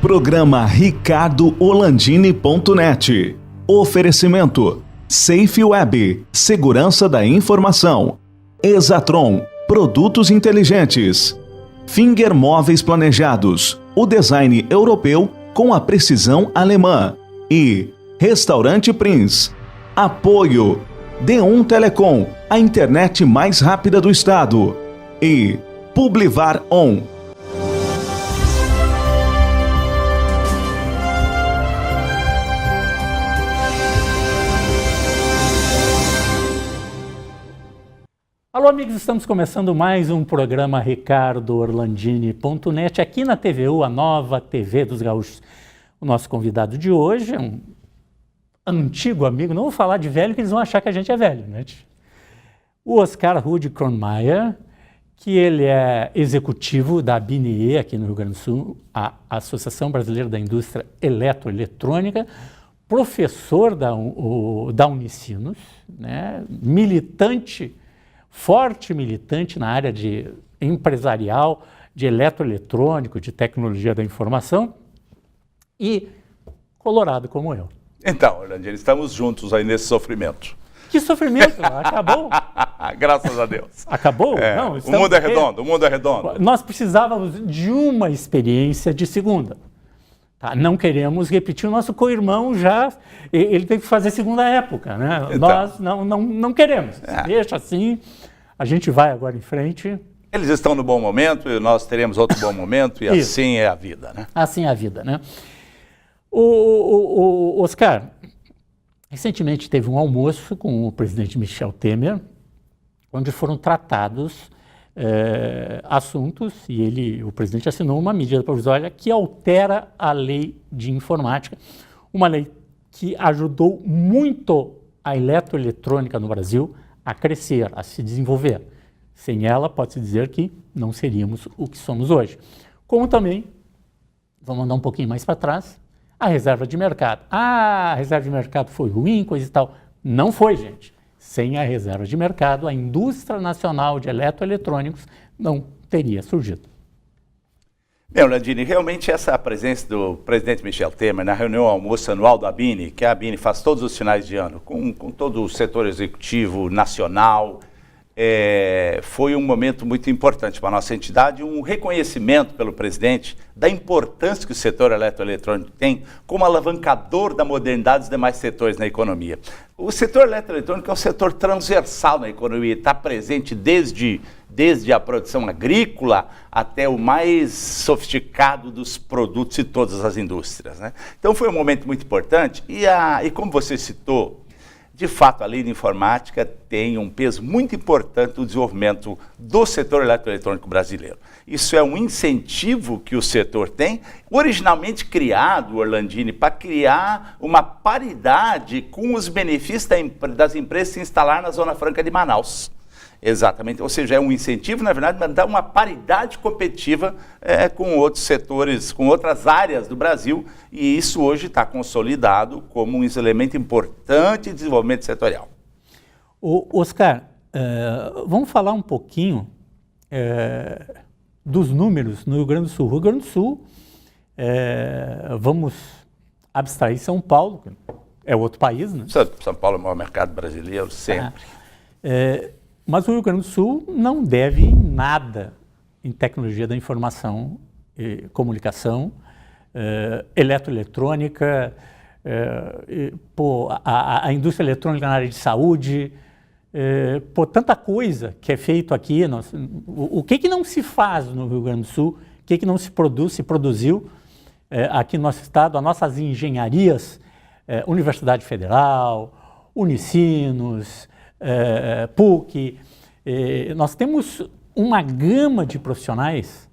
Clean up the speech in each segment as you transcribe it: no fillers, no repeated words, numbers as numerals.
Programa RicardoOlandini.net. Oferecimento Safe Web, segurança da informação. Exatron, produtos inteligentes. Finger Móveis Planejados, o design europeu com a precisão alemã. E Restaurante Prince. Apoio D1 Telecom, a internet mais rápida do estado. E Publivar On. Alô, amigos, estamos começando mais um programa RicardoOrlandini.net aqui na TVU, a nova TV dos gaúchos. O nosso convidado de hoje é um antigo amigo, não vou falar de velho que eles vão achar que a gente é velho, né? O Oscar Rudy Kronmaier, que ele é executivo da ABINE aqui no Rio Grande do Sul, a Associação Brasileira da Indústria Eletroeletrônica, professor da Unicinos, né? Militante, forte militante na área de empresarial, de eletroeletrônico, de tecnologia da informação e colorado como eu. Então, Orlandini, estamos juntos aí nesse sofrimento. Que sofrimento? Acabou? Graças a Deus. Acabou? É, Não, o mundo é redondo, o mundo é redondo. Nós precisávamos de uma experiência de segunda. Tá? Não queremos repetir o nosso co-irmão já, ele teve que fazer segunda época, né? Então. Nós não queremos. Deixa assim, a gente vai agora em frente. Eles estão no bom momento e nós teremos outro bom momento e assim é a vida, né? Assim é a vida, né? O Oscar, recentemente teve um almoço com o presidente Michel Temer, onde foram tratados assuntos, e o presidente assinou uma medida provisória que altera a lei de informática, uma lei que ajudou muito a eletroeletrônica no Brasil a crescer, a se desenvolver. Sem ela, pode-se dizer que não seríamos o que somos hoje. Como também, vamos andar um pouquinho mais para trás, a reserva de mercado. A reserva de mercado foi ruim, coisa e tal. Não foi, gente. Sem a reserva de mercado, a indústria nacional de eletroeletrônicos não teria surgido. Bem, Orlandini, realmente essa presença do presidente Michel Temer na reunião almoço anual da ABINE, que a ABINE faz todos os finais de ano, com todo o setor executivo nacional, foi um momento muito importante para a nossa entidade, um reconhecimento pelo presidente da importância que o setor eletroeletrônico tem como alavancador da modernidade dos demais setores na economia. O setor eletroeletrônico é um setor transversal na economia, está presente desde a produção agrícola até o mais sofisticado dos produtos e todas as indústrias, né? Então foi um momento muito importante e como você citou, de fato, a lei de informática tem um peso muito importante no desenvolvimento do setor eletroeletrônico brasileiro. Isso é um incentivo que o setor tem, originalmente criado, Orlandini, para criar uma paridade com os benefícios das empresas se instalar na Zona Franca de Manaus. Exatamente, ou seja, é um incentivo, na verdade, para dar uma paridade competitiva com outros setores, com outras áreas do Brasil, e isso hoje está consolidado como um elemento importante de desenvolvimento setorial. Oscar, vamos falar um pouquinho dos números no Rio Grande do Sul. O Rio Grande do Sul, vamos abstrair São Paulo, que é outro país, né? São Paulo é o maior mercado brasileiro, sempre. Mas o Rio Grande do Sul não deve nada em tecnologia da informação e comunicação, eletroeletrônica, a indústria eletrônica na área de saúde, tanta coisa que é feito aqui. O que não se faz no Rio Grande do Sul, o que não se produz, se produziu aqui no nosso estado, as nossas engenharias, Universidade Federal, Unicinos, PUC, nós temos uma gama de profissionais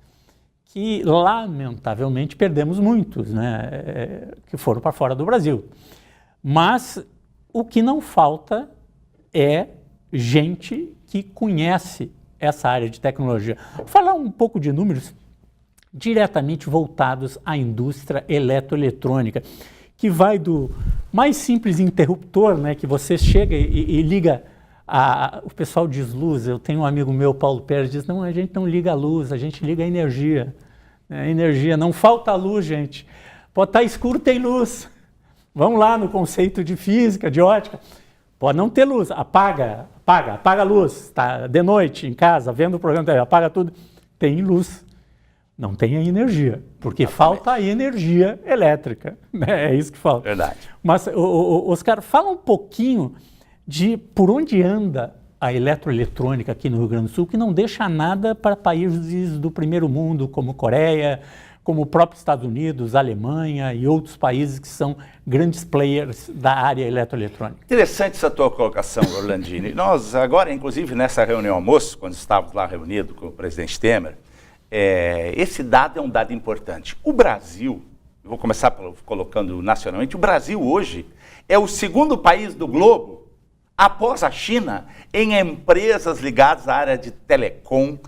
que, lamentavelmente, perdemos muitos, né, que foram para fora do Brasil. Mas o que não falta é gente que conhece essa área de tecnologia. Vou falar um pouco de números diretamente voltados à indústria eletroeletrônica, que vai do mais simples interruptor, né, que você chega e liga o pessoal diz luz. Eu tenho um amigo meu, Paulo Pérez, diz, não, a gente não liga a luz, a gente liga a energia. Energia, não falta luz, gente. Pode estar escuro, tem luz. Vamos lá no conceito de física, de ótica. Pode não ter luz, apaga a luz. Está de noite em casa, vendo o programa, apaga tudo. Tem luz. Não tem a energia, porque falta a energia elétrica. Né? É isso que falta. Verdade. Mas, Oscar, fala um pouquinho de por onde anda a eletroeletrônica aqui no Rio Grande do Sul, que não deixa nada para países do primeiro mundo, como Coreia, como o próprio Estados Unidos, Alemanha e outros países que são grandes players da área eletroeletrônica. Interessante essa tua colocação, Orlandini. Nós agora, inclusive, nessa reunião almoço, quando estávamos lá reunidos com o presidente Temer, esse dado é um dado importante. O Brasil, eu vou começar colocando nacionalmente, o Brasil hoje é o segundo país do globo, após a China, em empresas ligadas à área de telecom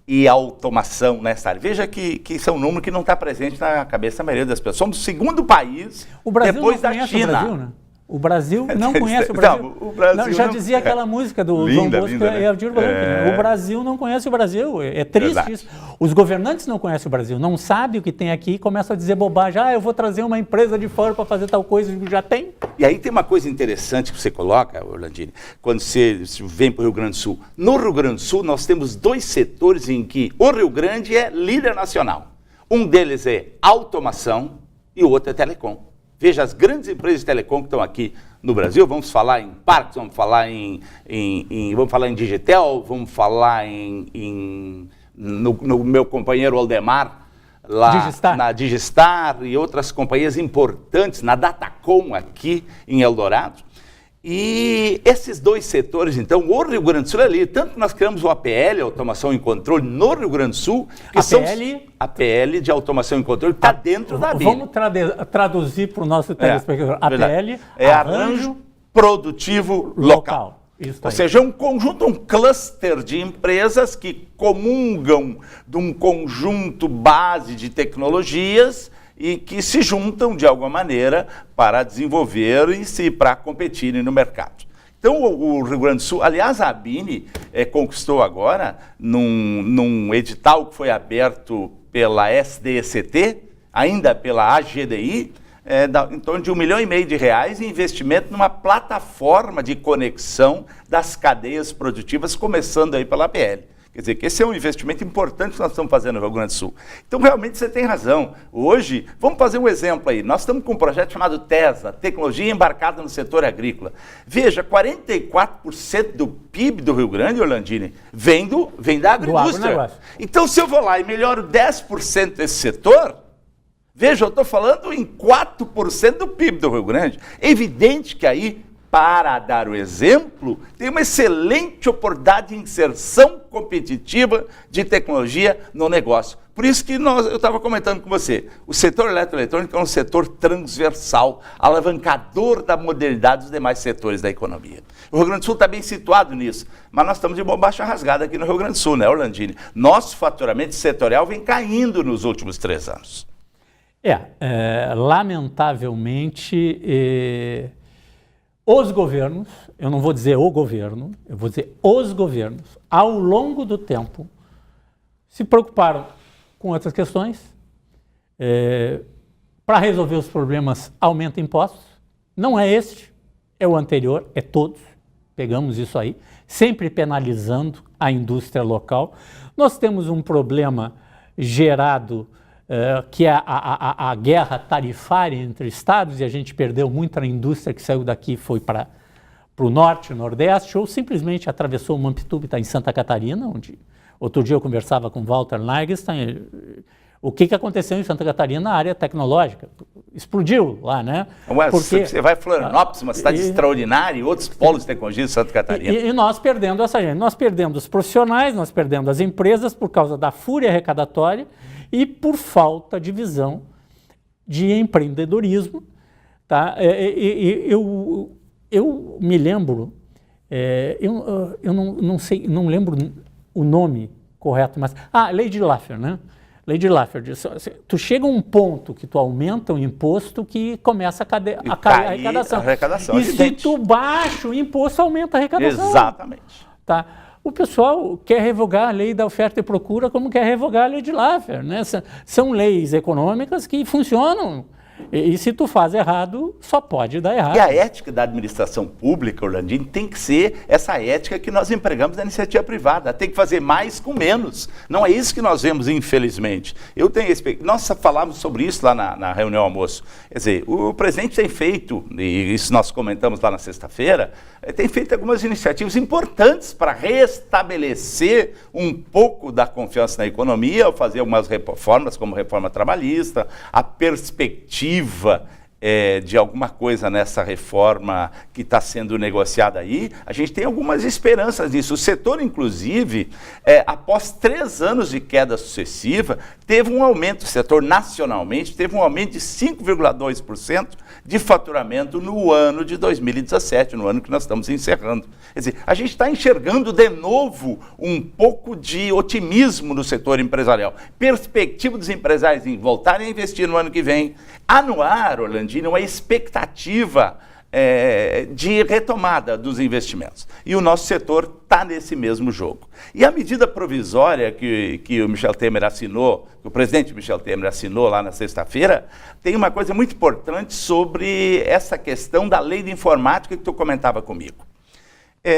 e automação nessa área. Veja que isso é um número que não está presente na cabeça da maioria das pessoas. Somos o segundo país depois da China. O Brasil, né? O Brasil não conhece o Brasil. Não, o Brasil não, já dizia aquela música do João Bosco e Aldir Blanc. O Brasil não conhece o Brasil. É triste Exato. Isso. Os governantes não conhecem o Brasil, não sabem o que tem aqui e começam a dizer bobagem. Eu vou trazer uma empresa de fora para fazer tal coisa que já tem. E aí tem uma coisa interessante que você coloca, Orlandini, quando você vem para o Rio Grande do Sul. No Rio Grande do Sul, nós temos dois setores em que o Rio Grande é líder nacional. Um deles é automação e o outro é telecom. Veja, as grandes empresas de telecom que estão aqui no Brasil, vamos falar em Parks, vamos falar em Digitel, vamos falar no meu companheiro Aldemar, lá Digistar. Na Digistar e outras companhias importantes, na Datacom aqui em Eldorado. E esses dois setores, então, o Rio Grande do Sul é ali, tanto que nós criamos o APL, Automação e Controle, no Rio Grande do Sul, que são APL de Automação e Controle, que está dentro da ABINE. Vamos traduzir para o nosso telespectador. APL é Arranjo Produtivo Local. Ou seja, é um conjunto, um cluster de empresas que comungam de um conjunto base de tecnologias e que se juntam de alguma maneira para desenvolverem-se, para competirem no mercado. Então, o Rio Grande do Sul, aliás, a ABINE conquistou agora, num edital que foi aberto pela SDECT, ainda pela AGDI, em torno de R$1,5 milhão em investimento numa plataforma de conexão das cadeias produtivas, começando aí pela APL. Quer dizer, que esse é um investimento importante que nós estamos fazendo no Rio Grande do Sul. Então, realmente, você tem razão. Hoje, vamos fazer um exemplo aí. Nós estamos com um projeto chamado TESA, Tecnologia Embarcada no Setor Agrícola. Veja, 44% do PIB do Rio Grande, Orlandini, vem da agroindústria. Então, se eu vou lá e melhoro 10% desse setor, veja, eu estou falando em 4% do PIB do Rio Grande. É evidente que aí, para dar o exemplo, tem uma excelente oportunidade de inserção competitiva de tecnologia no negócio. Por isso que eu estava comentando com você, o setor eletroeletrônico é um setor transversal, alavancador da modernidade dos demais setores da economia. O Rio Grande do Sul está bem situado nisso, mas nós estamos de bombacha rasgada aqui no Rio Grande do Sul, né, Orlandini? Nosso faturamento setorial vem caindo nos últimos 3 anos. Lamentavelmente... Os governos, eu não vou dizer o governo, eu vou dizer os governos, ao longo do tempo, se preocuparam com outras questões. Para resolver os problemas, aumenta impostos. Não é este, é o anterior, é todos. Pegamos isso aí, sempre penalizando a indústria local. Nós temos um problema gerado que é a guerra tarifária entre estados, e a gente perdeu muita indústria que saiu daqui e foi para o norte, nordeste, ou simplesmente atravessou o Mampituba e está em Santa Catarina, onde outro dia eu conversava com Walter Nagelstein. O que aconteceu em Santa Catarina na área tecnológica? Explodiu lá, né? Porque você vai a Florianópolis, uma cidade extraordinária, e outros polos de tecnologia de Santa Catarina. E nós perdendo essa gente, nós perdemos os profissionais, nós perdemos as empresas por causa da fúria arrecadatória e por falta de visão de empreendedorismo. Tá? Eu me lembro, eu não sei, não lembro o nome correto, mas... Lei de Laffer, né? Lei de Laffer, tu chega a um ponto que tu aumenta o imposto que começa a cair a arrecadação. E se tu baixa o imposto, aumenta a arrecadação. Exatamente. Tá? O pessoal quer revogar a lei da oferta e procura como quer revogar a lei de Laffer, né? São leis econômicas que funcionam. E se tu faz errado, só pode dar errado. E a ética da administração pública, Orlandini, tem que ser essa ética que nós empregamos na iniciativa privada. Tem que fazer mais com menos. Não é isso que nós vemos, infelizmente. Nós falávamos sobre isso lá na reunião almoço. Quer dizer, o presidente tem feito, e isso nós comentamos lá na sexta-feira, tem feito algumas iniciativas importantes para restabelecer um pouco da confiança na economia, ao fazer algumas reformas, como reforma trabalhista, a perspectiva de alguma coisa nessa reforma que está sendo negociada aí. A gente tem algumas esperanças nisso. O setor, inclusive, após 3 anos de queda sucessiva, teve um aumento, o setor nacionalmente, teve um aumento de 5,2% de faturamento no ano de 2017, no ano que nós estamos encerrando. Quer dizer, a gente está enxergando de novo um pouco de otimismo no setor empresarial. Perspectiva dos empresários em voltarem a investir no ano que vem. Há no ar, Orlandini, uma expectativa de retomada dos investimentos. E o nosso setor está nesse mesmo jogo. E a medida provisória que o Michel Temer assinou, que o presidente Michel Temer assinou lá na sexta-feira, tem uma coisa muito importante sobre essa questão da lei de informática que tu comentava comigo.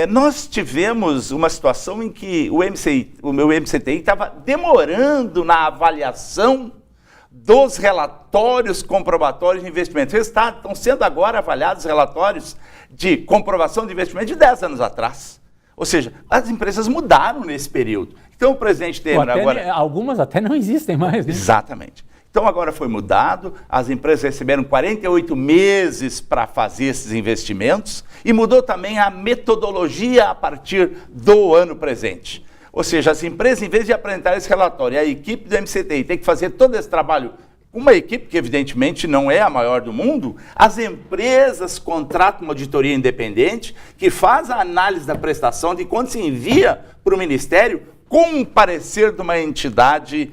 Nós tivemos uma situação em que o meu MCTI estava demorando na avaliação dos relatórios comprobatórios de investimento. Estão sendo agora avaliados relatórios de comprovação de investimento de 10 anos atrás. Ou seja, as empresas mudaram nesse período. Então o presidente Temer agora... Algumas até não existem mais. Né? Exatamente. Então agora foi mudado, as empresas receberam 48 meses para fazer esses investimentos e mudou também a metodologia a partir do ano presente. Ou seja, as empresas, em vez de apresentar esse relatório, a equipe do MCTI tem que fazer todo esse trabalho, uma equipe que evidentemente não é a maior do mundo, as empresas contratam uma auditoria independente que faz a análise da prestação de quando se envia para o Ministério com um parecer de uma entidade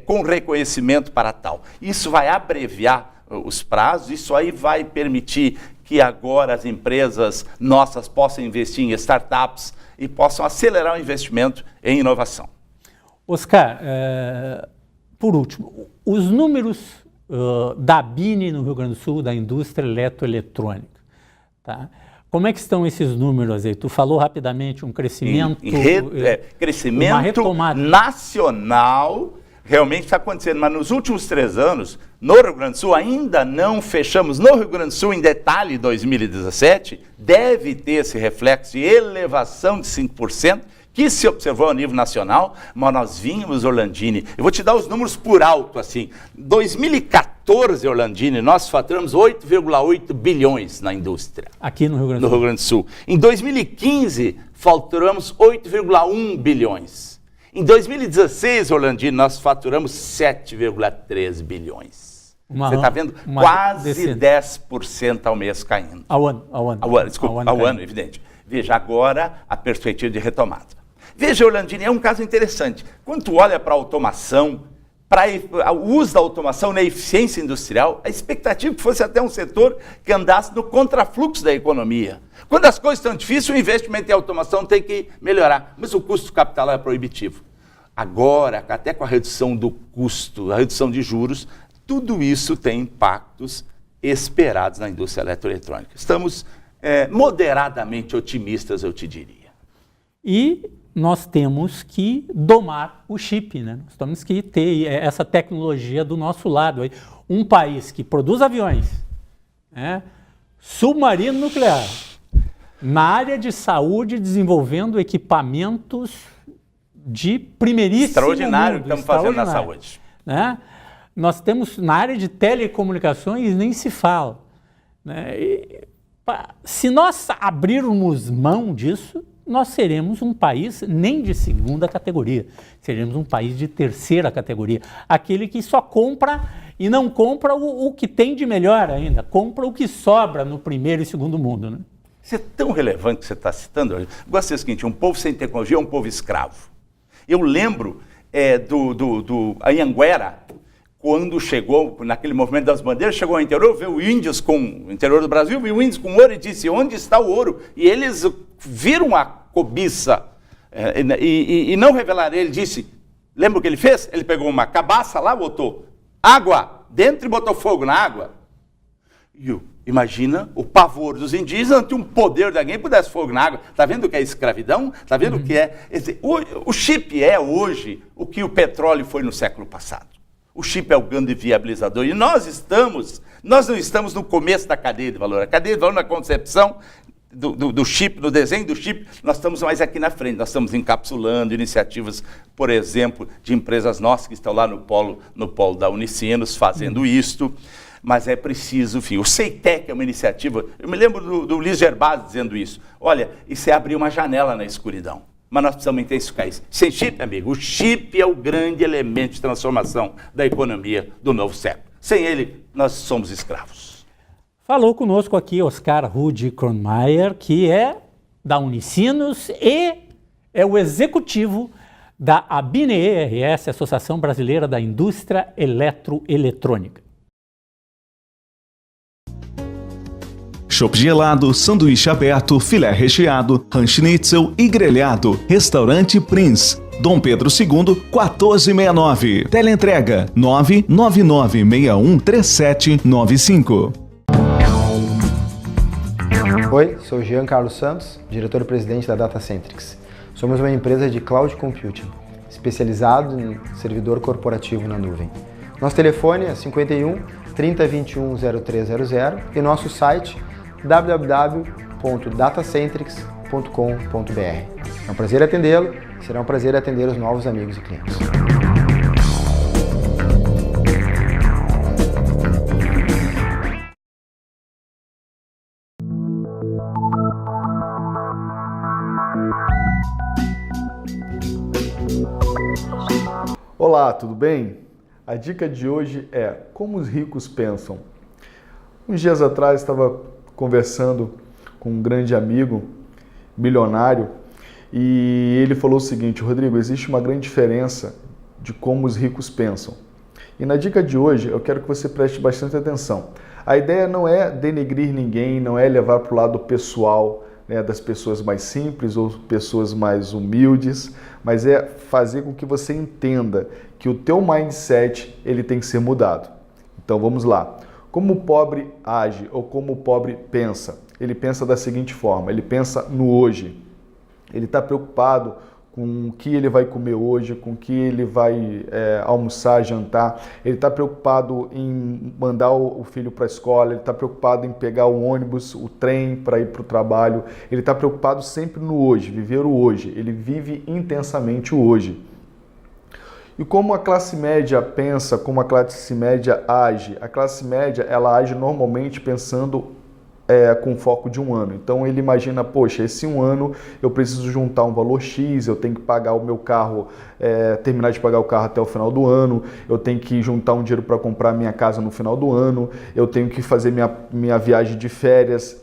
com reconhecimento para tal. Isso vai abreviar os prazos, isso aí vai permitir que agora as empresas nossas possam investir em startups e possam acelerar o investimento em inovação. Oscar, por último, os números da BINE no Rio Grande do Sul, da indústria eletroeletrônica, tá? Como é que estão esses números aí? Tu falou rapidamente um crescimento... Crescimento nacional realmente está acontecendo, mas nos últimos 3 anos, no Rio Grande do Sul, ainda não fechamos, no Rio Grande do Sul, em detalhe, 2017, deve ter esse reflexo de elevação de 5%, que se observou a nível nacional, mas nós vínhamos, Orlandini, eu vou te dar os números por alto, assim, 2014, Orlandini, nós faturamos 8,8 bilhões na indústria. Aqui no Rio Grande do Sul. No Rio Grande do Sul. Em 2015, faturamos 8,1 bilhões. Em 2016, Orlandini, nós faturamos 7,3 bilhões. Você está vendo? Quase 10% ao mês caindo. Ao ano. Desculpa, ao ano, evidente. Veja agora a perspectiva de retomada. Veja, Orlandini, é um caso interessante. Quando tu olha para a automação, para o uso da automação na eficiência industrial, a expectativa é que fosse até um setor que andasse no contrafluxo da economia. Quando as coisas estão difíceis, o investimento em automação tem que melhorar, mas o custo capital é proibitivo. Agora, até com a redução do custo, a redução de juros, tudo isso tem impactos esperados na indústria eletroeletrônica. Estamos moderadamente otimistas, eu te diria. E nós temos que domar o chip, né? Nós temos que ter essa tecnologia do nosso lado. Um país que produz aviões, submarino nuclear, na área de saúde, desenvolvendo equipamentos de primeiríssimo extraordinário mundo, que estamos fazendo na saúde. Né? Nós temos, na área de telecomunicações, nem se fala. Né? Se nós abrirmos mão disso, nós seremos um país nem de segunda categoria, seremos um país de terceira categoria. Aquele que só compra e não compra o que tem de melhor ainda, compra o que sobra no primeiro e segundo mundo. Né? Isso é tão relevante que você está citando. Eu gosto de dizer o seguinte, um povo sem tecnologia é um povo escravo. Eu lembro do Anhanguera, quando chegou, naquele movimento das bandeiras, chegou ao interior, viu índios o interior do Brasil, viu índios com ouro e disse, onde está o ouro? E eles viram a cobiça e não revelar. Ele disse, lembra o que ele fez? Ele pegou uma cabaça lá, botou água dentro e botou fogo na água. Imagina o pavor dos indígenas ante um poder de alguém que pudesse fogo na água. Está vendo o que é escravidão? Está vendo o que é? O chip é hoje o que o petróleo foi no século passado. O chip é o grande viabilizador. E nós não estamos no começo da cadeia de valor. A cadeia de valor na concepção do chip, no desenho do chip, nós estamos mais aqui na frente. Nós estamos encapsulando iniciativas, por exemplo, de empresas nossas que estão lá no polo da Unicinos fazendo isto. Mas é preciso, enfim, o CEITEC é uma iniciativa, eu me lembro do Luiz Gervásio dizendo isso, olha, isso é abrir uma janela na escuridão, mas nós precisamos intensificar isso. Sem chip, amigo, o chip é o grande elemento de transformação da economia do novo século. Sem ele, nós somos escravos. Falou conosco aqui Oscar Rudy Kronmaier, que é da Unicinos e é o executivo da ABINE-ERS, Associação Brasileira da Indústria Eletroeletrônica. Chopp gelado, sanduíche aberto, filé recheado, ranch-schnitzel e grelhado. Restaurante Prince, Dom Pedro II, 1469. Teleentrega 999613795. Oi, sou Jean Carlos Santos, diretor-presidente da Datacentrix. Somos uma empresa de cloud computing, especializado em servidor corporativo na nuvem. Nosso telefone é 51 3021 0300 e nosso site www.datacentrix.com.br. É um prazer atendê-lo, será um prazer atender os novos amigos e clientes. Olá, tudo bem? A dica de hoje é como os ricos pensam. Uns dias atrás estava conversando com um grande amigo, milionário, e ele falou o seguinte: Rodrigo, existe uma grande diferença de como os ricos pensam. E na dica de hoje eu quero que você preste bastante atenção. A ideia não é denegrir ninguém, não é levar para o lado pessoal, né, das pessoas mais simples ou pessoas mais humildes, mas é fazer com que você entenda que o teu mindset ele tem que ser mudado. Então vamos lá. Como o pobre age ou como o pobre pensa? Ele pensa da seguinte forma, ele pensa no hoje. Ele está preocupado com o que ele vai comer hoje, com o que ele vai almoçar, jantar. Ele está preocupado em mandar o filho para a escola, ele está preocupado em pegar o ônibus, o trem para ir para o trabalho. Ele está preocupado sempre no hoje, viver o hoje. Ele vive intensamente o hoje. E como a classe média pensa, como a classe média age? A classe média ela age normalmente pensando com foco de um ano. Então ele imagina, poxa, esse um ano eu preciso juntar um valor X, eu tenho que pagar o meu carro, terminar de pagar o carro até o final do ano, eu tenho que juntar um dinheiro para comprar minha casa no final do ano, eu tenho que fazer minha viagem de férias.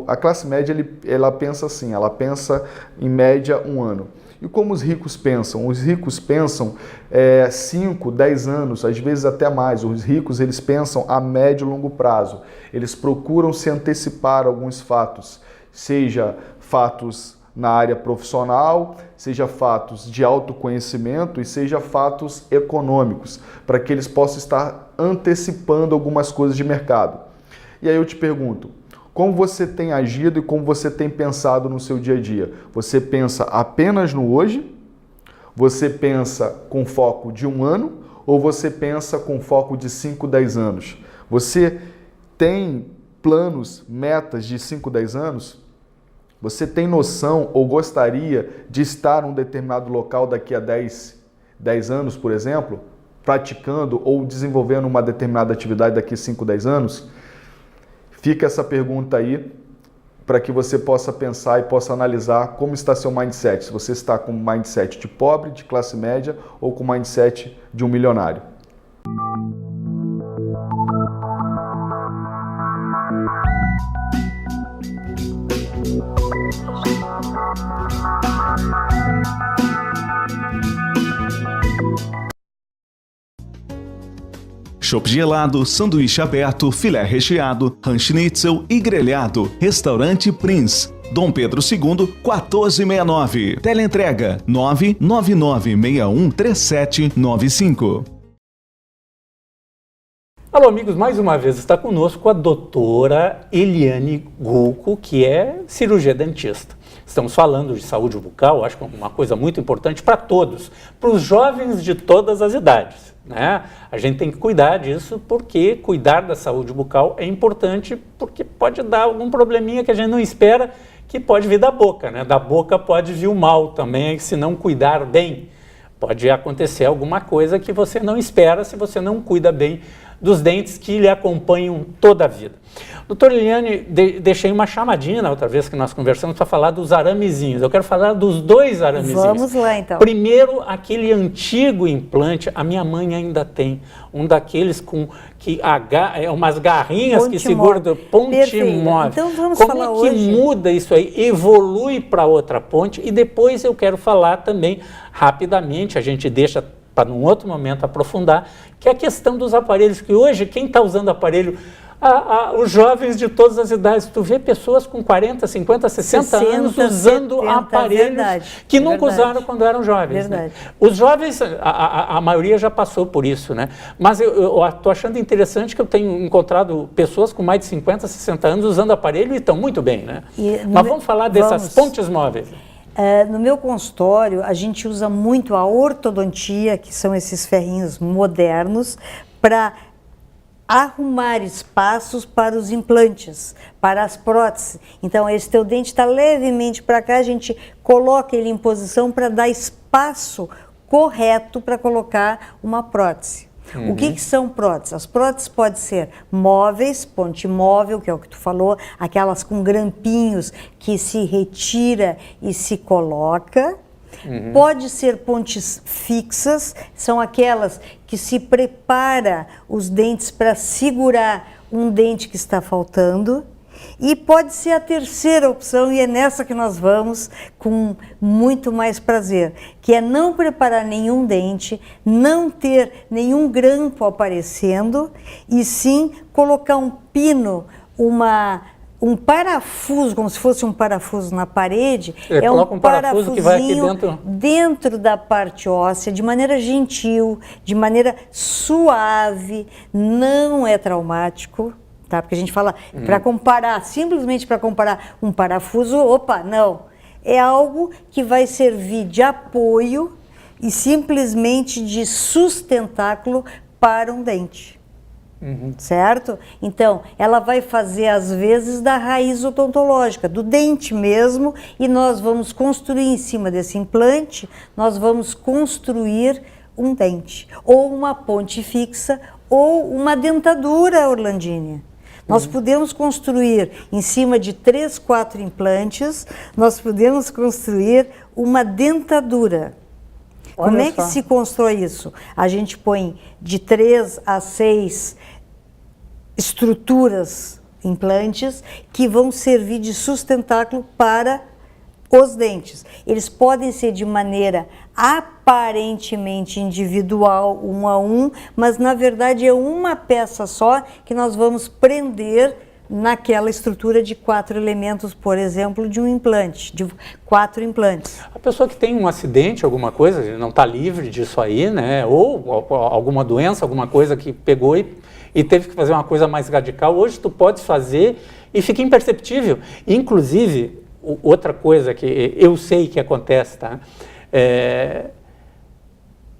A classe média ela pensa assim, ela pensa em média um ano. E como os ricos pensam? Os ricos pensam 5, 10 anos, às vezes até mais. Os ricos eles pensam a médio e longo prazo. Eles procuram se antecipar a alguns fatos, seja fatos na área profissional, seja fatos de autoconhecimento e seja fatos econômicos, para que eles possam estar antecipando algumas coisas de mercado. E aí eu te pergunto, como você tem agido e como você tem pensado no seu dia a dia? Você pensa apenas no hoje? Você pensa com foco de um ano? Ou você pensa com foco de 5, 10 anos? Você tem planos, metas de 5, 10 anos? Você tem noção ou gostaria de estar em um determinado local daqui a 10 anos, por exemplo? Praticando ou desenvolvendo uma determinada atividade daqui a 5, 10 anos? Fica essa pergunta aí para que você possa pensar e possa analisar como está seu mindset. Se você está com um mindset de pobre, de classe média ou com um mindset de um milionário. Chopp gelado, sanduíche aberto, filé recheado, ranch-schnitzel e grelhado. Restaurante Prince, Dom Pedro II, 1469. Teleentrega 999613795. Alô, amigos, mais uma vez está conosco a doutora Eliane Gulco, que é cirurgia dentista. Estamos falando de saúde bucal, acho que é uma coisa muito importante para todos, para os jovens de todas as idades, né? A gente tem que cuidar disso, porque cuidar da saúde bucal é importante, porque pode dar algum probleminha que a gente não espera, que pode vir da boca, né? Da boca pode vir o mal também, se não cuidar bem. Pode acontecer alguma coisa que você não espera se você não cuida bem dos dentes que lhe acompanham toda a vida. Doutora Eliane, deixei uma chamadinha na outra vez que nós conversamos para falar dos aramezinhos. Eu quero falar dos dois aramezinhos. Vamos lá, então. Primeiro, aquele antigo implante, a minha mãe ainda tem, um daqueles com umas garrinhas Ponte que seguram do ponte móvel. Então vamos Como falar é que hoje. muda isso aí? Evolui para outra ponte e depois eu quero falar também rapidamente, a gente deixa para num outro momento aprofundar, que é a questão dos aparelhos, que hoje quem está usando aparelho, os jovens de todas as idades, tu vê pessoas com 40, 50, 60 anos usando 70, aparelhos verdade, que nunca verdade. usaram quando eram jovens. Né? Verdade. Os jovens, a maioria já passou por isso, né? Mas eu estou achando interessante que eu tenho encontrado pessoas com mais de 50, 60 anos usando aparelho e estão muito bem, né? Mas vamos falar dessas pontes móveis. No meu consultório, a gente usa muito a ortodontia, que são esses ferrinhos modernos, para arrumar espaços para os implantes, para as próteses. Então, esse teu dente está levemente para cá, a gente coloca ele em posição para dar espaço correto para colocar uma prótese. O que são próteses? As próteses podem ser móveis, ponte móvel, que é o que tu falou, aquelas com grampinhos que se retira e se coloca. Pode ser pontes fixas, são aquelas que se prepara os dentes para segurar um dente que está faltando. E pode ser a terceira opção, e é nessa que nós vamos com muito mais prazer, que é não preparar nenhum dente, não ter nenhum grampo aparecendo, e sim colocar um pino, um parafuso, como se fosse um parafuso na parede, é um parafuso que vai aqui dentro da parte óssea, de maneira gentil, de maneira suave, não é traumático. Tá? Porque a gente fala, para comparar, simplesmente para comparar um parafuso, opa, não. É algo que vai servir de apoio e simplesmente de sustentáculo para um dente. Certo? Então, ela vai fazer, às vezes, da raiz odontológica, do dente mesmo, e nós vamos construir em cima desse implante, nós vamos construir um dente, ou uma ponte fixa, ou uma dentadura, Orlandini. Nós podemos construir, em cima de 3, 4 implantes, nós podemos construir uma dentadura. Olha Como é só. que se constrói isso? A gente põe de 3 a 6 estruturas, implantes, que vão servir de sustentáculo para os dentes. Eles podem ser de maneira aparentemente individual, um a um, mas na verdade é uma peça só que nós vamos prender naquela estrutura de 4 elementos, por exemplo, de um implante, de 4 implantes. A pessoa que tem um acidente, alguma coisa, ele não está livre disso aí, né? Ou alguma doença, alguma coisa que pegou e teve que fazer uma coisa mais radical, hoje tu pode fazer e fica imperceptível. Inclusive, outra coisa que eu sei que acontece, tá?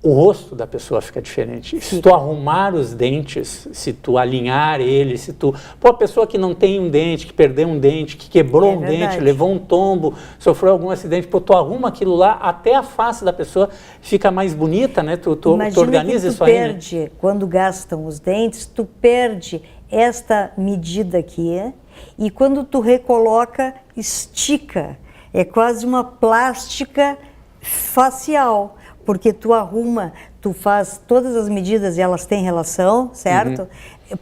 O rosto da pessoa fica diferente. Se tu arrumar os dentes, se tu alinhar eles, se tu... Pô, a pessoa que não tem um dente, que perdeu um dente, que quebrou um dente, levou um tombo, sofreu algum acidente, pô, tu arruma aquilo lá, até a face da pessoa fica mais bonita, né? Tu organiza isso aí, né? Perde, quando gastam os dentes, tu perde esta medida aqui, e quando tu recoloca, estica. É quase uma plástica facial, porque tu arruma tu faz todas as medidas e elas têm relação, certo?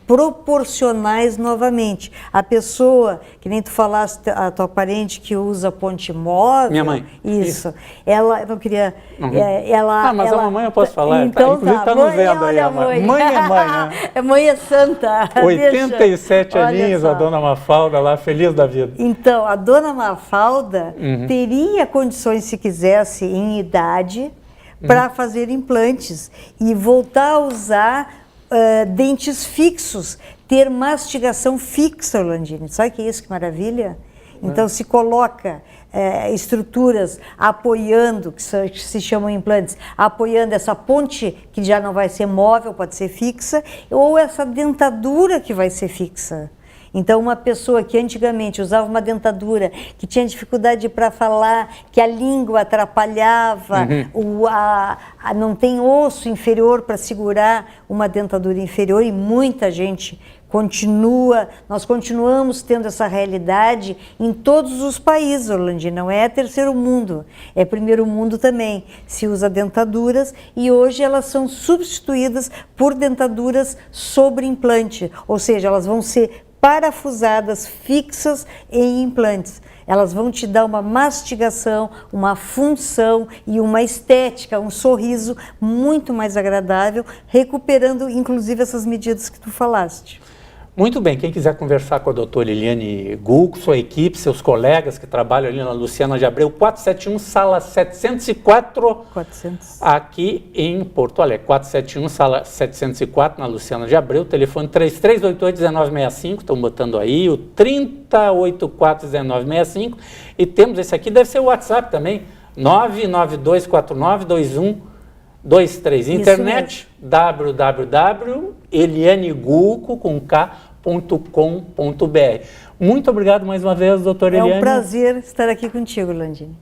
Proporcionais novamente. A pessoa, que nem tu falaste, a tua parente que usa ponte móvel. Minha mãe. Isso. Ela, eu não queria. Mas a mamãe eu posso falar. Então, inclusive está nos vendo aí. A mãe é mãe, né? Mãe é santa. 87 aninhos, a dona Mafalda lá, feliz da vida. Então, a dona Mafalda teria condições, se quisesse, em idade, para fazer implantes e voltar a usar dentes fixos, ter mastigação fixa, Orlandini. Sabe que é isso, que maravilha? Então se coloca estruturas apoiando, que se chamam implantes, apoiando essa ponte que já não vai ser móvel, pode ser fixa, ou essa dentadura que vai ser fixa. Então, uma pessoa que antigamente usava uma dentadura, que tinha dificuldade para falar, que a língua atrapalhava, não tem osso inferior para segurar uma dentadura inferior, e muita gente nós continuamos tendo essa realidade em todos os países, Orlandini. Não é terceiro mundo, é primeiro mundo também. Se usa dentaduras e hoje elas são substituídas por dentaduras sobre implante, ou seja, elas vão ser parafusadas, fixas em implantes. Elas vão te dar uma mastigação, uma função e uma estética, um sorriso muito mais agradável, recuperando inclusive essas medidas que tu falaste. Muito bem, quem quiser conversar com a doutora Eliane Gulco, sua equipe, seus colegas que trabalham ali na Luciana de Abreu, 471, sala 704, aqui em Porto Alegre. 471, sala 704, na Luciana de Abreu, telefone 3388-1965, estão botando aí, o 3084-1965, e temos esse aqui, deve ser o WhatsApp também, 992492123. Internet, www.elianegulco.com.br. Muito obrigado mais uma vez, doutora Eliane. É um prazer estar aqui contigo, Orlandini.